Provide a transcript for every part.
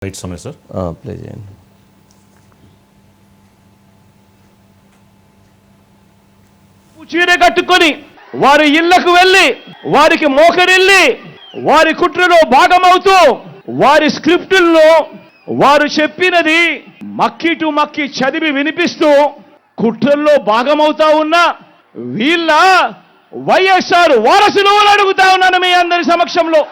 Right సమయ sir play చేయండి. చీర కట్టుకొని వారి ఇళ్లకు వెళ్ళి వారికి మోకరిల్లి వారి కుట్రలో భాగమవుతూ వారి స్క్రిప్టుల్లో వారు చెప్పినది మక్కి టు మక్కి చదివి వినిపిస్తూ కుట్రల్లో భాగమవుతా ఉన్న వీళ్ళ వైఎస్ఆర్ వారసులు అడుగుతా ఉన్నాను మీ అందరి సమక్షంలో.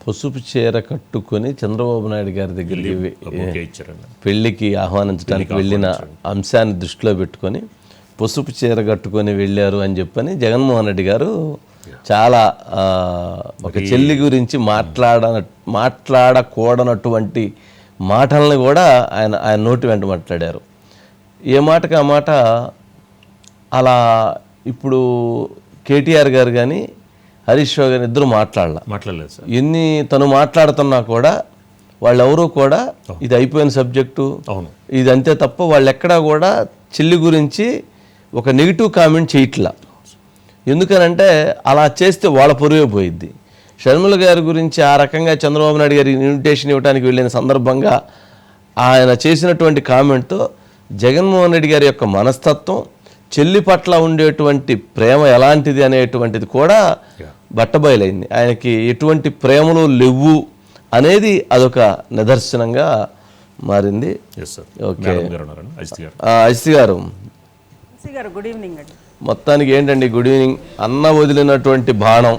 పసుపు చీర కట్టుకొని చంద్రబాబు నాయుడు గారి దగ్గరికి పెళ్లికి ఆహ్వానించడానికి వెళ్ళిన అంశాన్ని దృష్టిలో పెట్టుకొని పసుపు చీర కట్టుకొని వెళ్ళారు అని చెప్పని జగన్మోహన్ రెడ్డి గారు చాలా ఒక చెల్లి గురించి మాట్లాడకూడనటువంటి మాటలను కూడా ఆయన నోటి వెంట మాట్లాడారు. ఏ మాటకి ఆ మాట. అలా ఇప్పుడు కేటీఆర్ గారు కానీ హరీష్ రావు గారు ఇద్దరు మాట్లాడలేదు సార్. ఎన్ని తను మాట్లాడుతున్నా కూడా వాళ్ళెవరూ కూడా ఇది అయిపోయిన సబ్జెక్టు, ఇది అంతే తప్ప వాళ్ళు ఎక్కడా కూడా చెల్లి గురించి ఒక నెగిటివ్ కామెంట్ చేయట్లా. ఎందుకనంటే అలా చేస్తే వాళ్ళ పొరుగే పోయిద్ది. షర్మిల గారి గురించి ఆ రకంగా చంద్రబాబు నాయుడు గారి ఇన్విటేషన్ ఇవ్వడానికి వెళ్ళిన సందర్భంగా ఆయన చేసినటువంటి కామెంట్తో జగన్మోహన్ రెడ్డి గారి యొక్క మనస్తత్వం, చెల్లి పట్ల ఉండేటువంటి ప్రేమ ఎలాంటిది అనేటువంటిది కూడా బట్టబయలైంది. ఆయనకి ఎటువంటి ప్రేమలు లేవు అనేది అదొక నిదర్శనంగా మారింది. ఓకే అజిత్ గారు గుడ్ ఈవినింగ్ అండి. మొత్తానికి ఏంటండి గుడ్ ఈవినింగ్. అన్న వదిలినటువంటి బాణం,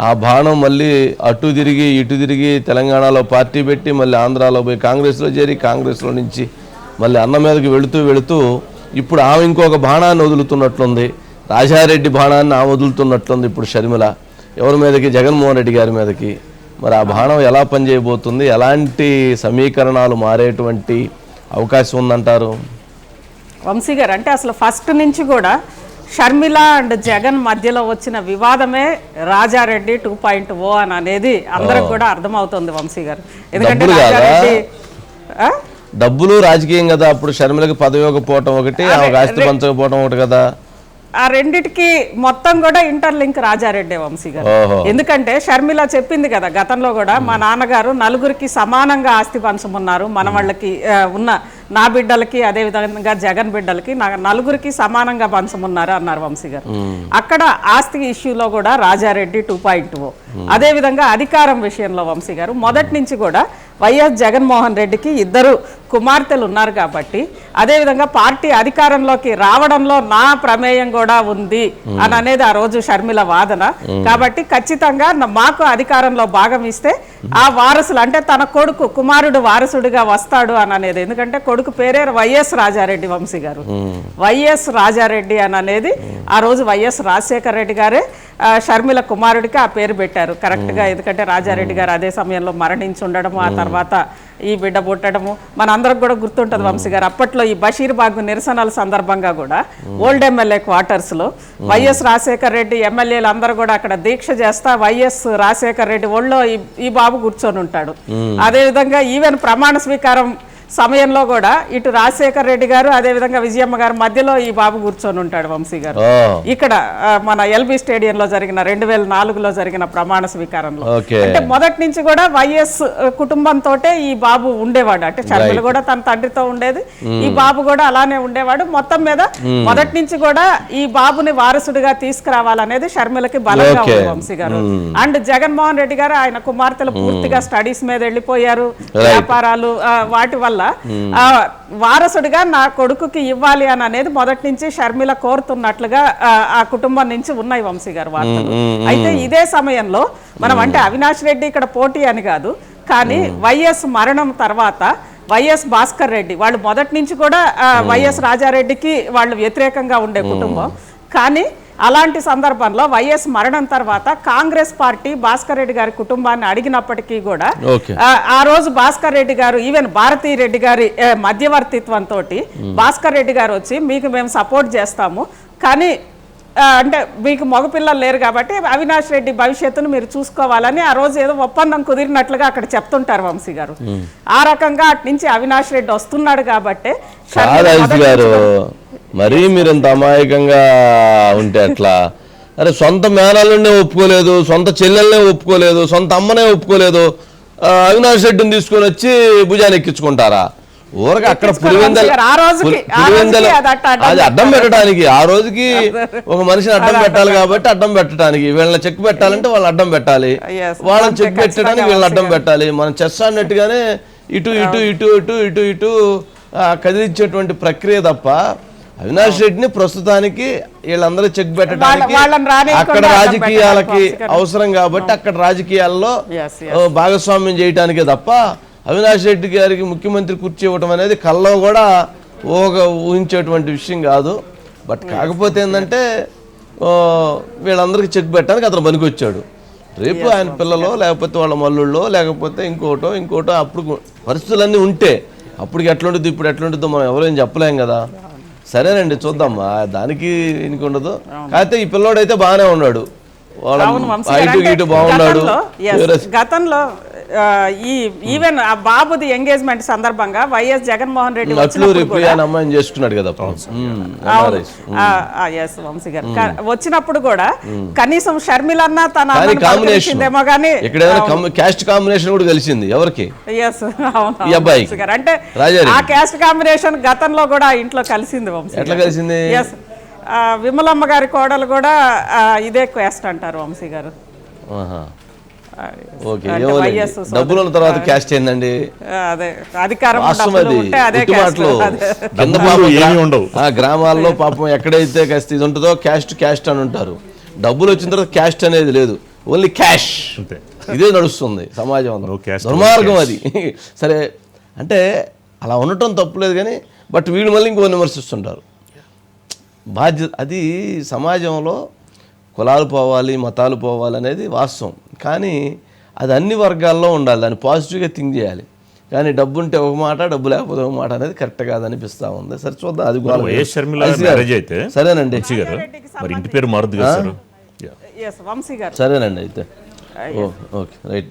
ఆ బాణం మళ్ళీ అటు తిరిగి ఇటు తిరిగి తెలంగాణలో పార్టీ పెట్టి మళ్ళీ ఆంధ్రాలో పోయి కాంగ్రెస్లో చేరి కాంగ్రెస్లో నుంచి మళ్ళీ అన్న మీదకి వెళుతూ ఇప్పుడు ఆమె ఇంకొక బాణాన్ని వదులుతున్నట్లుంది. రాజారెడ్డి బాణాన్ని ఆమె వదులుతున్నట్లుంది ఇప్పుడు షర్మిల. ఎవరి మీదకి? జగన్మోహన్ రెడ్డి గారి మీదకి. మరి ఆ బాణం ఎలా పనిచేయబోతుంది? ఎలాంటి సమీకరణాలు మారేటువంటి అవకాశం ఉందంటారు? వంశీ గారు, అంటే అసలు ఫస్ట్ నుంచి కూడా షర్మిల అండ్ జగన్ మధ్యలో వచ్చిన వివాదమే రాజారెడ్డి 2.0 అని అనేది అందరికి కూడా అర్థమవుతుంది వంశీ గారు. ఎందుకంటే రాజారెడ్డి డబ్బులు రాజకీయం కదా. అప్పుడు షర్మిలకి పదవి ఇవ్వకపోవటం ఒకటి, ఆస్తి పంచకపోవటం ఒకటి కదా. ఆ రెండిటికి మొత్తం కూడా ఇంటర్లింక్ రాజారెడ్డి వంశీ గారు. ఎందుకంటే షర్మిల చెప్పింది కదా గతంలో కూడా, మా నాన్నగారు నలుగురికి సమానంగా ఆస్తి పంచమున్నారు, మన వాళ్ళకి ఉన్న నా బిడ్డలకి అదే విధంగా జగన్ బిడ్డలకి నలుగురికి సమానంగా పంచమున్నారు అన్నారు వంశీ గారు. అక్కడ ఆస్తి ఇష్యూలో కూడా రాజారెడ్డి 2.0. అదే విధంగా అధికారం విషయంలో వంశీ గారు మొదటి నుంచి కూడా వైఎస్ జగన్మోహన్ రెడ్డికి ఇద్దరు కుమార్తెలు ఉన్నారు కాబట్టి, అదేవిధంగా పార్టీ అధికారంలోకి రావడంలో నా ప్రమేయం కూడా ఉంది అని అనేది ఆ రోజు షర్మిల వాదన. కాబట్టి ఖచ్చితంగా మాకు అధికారంలో భాగం ఇస్తే ఆ వారసులు అంటే తన కొడుకు కుమారుడు వారసుడిగా వస్తాడు అని అనేది. ఎందుకంటే కొడుకు పేరే వైఎస్ రాజారెడ్డి వంశీ గారు. వైఎస్ రాజారెడ్డి అని అనేది ఆ రోజు వైఎస్ రాజశేఖర రెడ్డి గారే షర్మిల కుమారుడికి ఆ పేరు పెట్టారు కరెక్ట్గా. ఎందుకంటే రాజారెడ్డి గారు అదే సమయంలో మరణించి ఉండడము, ఆ తర్వాత ఈ బిడ్డ పుట్టడము మనందరికి కూడా గుర్తుంటుంది వంశీ గారు. అప్పట్లో ఈ బషీర్బాగ్ నిరసనల సందర్భంగా కూడా ఓల్డ్ ఎమ్మెల్యే క్వార్టర్స్లో వైఎస్ రాజశేఖర రెడ్డి ఎమ్మెల్యేలు అందరూ కూడా అక్కడ దీక్ష చేస్తా వైఎస్ రాజశేఖర రెడ్డి ఒళ్ళో ఈ బాబు కూర్చొని ఉంటాడు. అదేవిధంగా ఈవెన్ ప్రమాణ స్వీకారం సమయంలో కూడా ఇటు రాజశేఖర రెడ్డి గారు అదేవిధంగా విజయమ్మ గారు మధ్యలో ఈ బాబు కూర్చొని ఉంటాడు వంశీ గారు. ఇక్కడ మన ఎల్బీ స్టేడియంలో జరిగిన 2004లో జరిగిన ప్రమాణ స్వీకారంలో. అంటే మొదటి నుంచి కూడా వైఎస్ కుటుంబంతో ఈ బాబు ఉండేవాడు. అంటే షర్మిల కూడా తన తండ్రితో ఉండేది, ఈ బాబు కూడా అలానే ఉండేవాడు. మొత్తం మీద మొదటి నుంచి కూడా ఈ బాబుని వారసుడిగా తీసుకురావాలనేది షర్మిలకి బలంగా ఉంది వంశీ గారు. అండ్ జగన్మోహన్ రెడ్డి గారు ఆయన కుమార్తెలు పూర్తిగా స్టడీస్ మీద వెళ్ళిపోయారు, వ్యాపారాలు, వాటి వల్ల వారసుడిగా నా కొడుకుకి ఇవ్వాలి అని అనేది మొదటి నుంచి షర్మిల కోరుతున్నట్లుగా ఆ కుటుంబం నుంచి ఉన్నాయి వంశీ గారు వార్తలు. అయితే ఇదే సమయంలో మనం అంటే అవినాష్ రెడ్డి ఇక్కడ పోటీ అని కాదు, కానీ వైఎస్ మరణం తర్వాత వైఎస్ భాస్కర్ రెడ్డి వాళ్ళు మొదటి నుంచి కూడా వైఎస్ రాజారెడ్డికి వాళ్ళు వ్యతిరేకంగా ఉండే కుటుంబం. కానీ అలాంటి సందర్భంలో వైఎస్ మరణం తర్వాత కాంగ్రెస్ పార్టీ భాస్కర్ రెడ్డి గారి కుటుంబాన్ని అడిగినప్పటికీ కూడా ఆ రోజు భాస్కర్ రెడ్డి గారు ఈవెన్ భారతీ రెడ్డి గారి మధ్యవర్తిత్వంతో భాస్కర్ రెడ్డి గారు వచ్చి మీకు మేము సపోర్ట్ చేస్తాము, కానీ అంటే మీకు మగపిల్లలు లేరు కాబట్టి అవినాష్ రెడ్డి భవిష్యత్తును మీరు చూసుకోవాలని ఆ రోజు ఏదో ఒప్పందం కుదిరినట్లుగా అక్కడ చెప్తుంటారు వంశీ గారు. ఆ రకంగా అటు నుంచి అవినాష్ రెడ్డి వస్తున్నాడు కాబట్టి మరీ మీరు ఇంత అమాయకంగా ఉంటే అట్లా అరే సొంత మేనల్నే ఒప్పుకోలేదు, సొంత చెల్లెల్నే ఒప్పుకోలేదు, సొంత అమ్మనే ఒప్పుకోలేదు, అవినాష్ రెడ్డిని తీసుకొని వచ్చి భుజాన్ని ఎక్కించుకుంటారా? ఊరక అక్కడ అది అడ్డం పెట్టడానికి, ఆ రోజుకి ఒక మనిషిని అడ్డం పెట్టాలి కాబట్టి అడ్డం పెట్టడానికి, వీళ్ళని చెక్ పెట్టాలంటే వాళ్ళని అడ్డం పెట్టాలి, వాళ్ళని చెక్ పెట్టడానికి వీళ్ళని అడ్డం పెట్టాలి. మనం చెస్ ఆడినట్టుగానే ఇటు ఇటు ఇటు ఇటు ఇటు ఇటు కదిలించేటువంటి ప్రక్రియ తప్ప అవినాష్ రెడ్డిని ప్రస్తుతానికి వీళ్ళందరూ చెక్ పెట్టడానికి అక్కడ రాజకీయాలకి అవసరం కాబట్టి అక్కడ రాజకీయాల్లో భాగస్వామ్యం చేయడానికే తప్ప అవినాష్ రెడ్డి గారికి ముఖ్యమంత్రి కుర్చీ ఇవ్వటం అనేది కల్లో కూడా ఊహించేటువంటి విషయం కాదు. బట్ కాకపోతే ఏంటంటే వీళ్ళందరికీ చెక్ పెట్టడానికి అతను పనికొచ్చాడు. రేపు ఆయన పిల్లలో లేకపోతే వాళ్ళ మల్లుళ్ళో లేకపోతే ఇంకోటో అప్పుడు పరిస్థితులన్నీ ఉంటే అప్పటికి ఎట్లుంటుందో ఇప్పుడు ఎట్లుంటుందో మనం ఎవరేం చెప్పలేం కదా. సరేనండి, చూద్దాం, దానికి ఇంక ఉండదు. కాకపోతే ఈ పిల్లోడైతే బాగానే ఉన్నాడు, ఇటు బాగున్నాడు. గతంలో ఈవెన్ ఆ బాబుది ఎంగేజ్మెంట్ సందర్భంగా వైఎస్ జగన్మోహన్ రెడ్డి అమ్మాయిని చేసుకున్నాడు కదా వంశీ గారు వచ్చినప్పుడు కూడా కనీసం షర్మిలన్న తన కాంబినేషనేమో కానీ క్యాస్ట్ కాంబినేషన్ కూడా కలిసింది ఎవరికి, ఈ అబ్బాయికి. అంటే ఆ క్యాస్ట్ కాంబినేషన్ గతంలో కూడా ఇంట్లో కలిసింది వంశీ. ఎట్లా కలిసింది? విమలమ్మ గారి కోడలు కూడా ఇదే క్యాస్ట్ అంటారు వంశీ గారు. డబ్బుల తర్వాత క్యాస్ట్ ఏందండి, అదే అధికారం గ్రామాల్లో పాపం ఎక్కడైతే కాస్త ఇది ఉంటుందో క్యాస్ట్ అని ఉంటారు. డబ్బులు వచ్చిన తర్వాత క్యాస్ట్ అనేది లేదు, ఓన్లీ క్యాష్. ఇదే నడుస్తుంది సమాజం, దుర్మార్గం అది. సరే అంటే అలా ఉండటం తప్పులేదు కానీ బట్ వీళ్ళు మళ్ళీ ఇంకో విమర్శిస్తుంటారు. బాధ్యత అది సమాజంలో కులాలు పోవాలి, మతాలు పోవాలి అనేది వాస్తవం, కానీ అది అన్ని వర్గాల్లో ఉండాలి, దాన్ని పాజిటివ్గా థింక్ చేయాలి. కానీ డబ్బు ఉంటే ఒక మాట, డబ్బు లేకపోతే ఒక మాట అనేది కరెక్ట్ కాదనిపిస్తూ ఉంది. సరే చూద్దాం. అది సరేనండి, ఇంటి పేరు మారుద్దు కదా సార్. వంశీ గారు. సరేనండి అయితే ఓకే రైట్.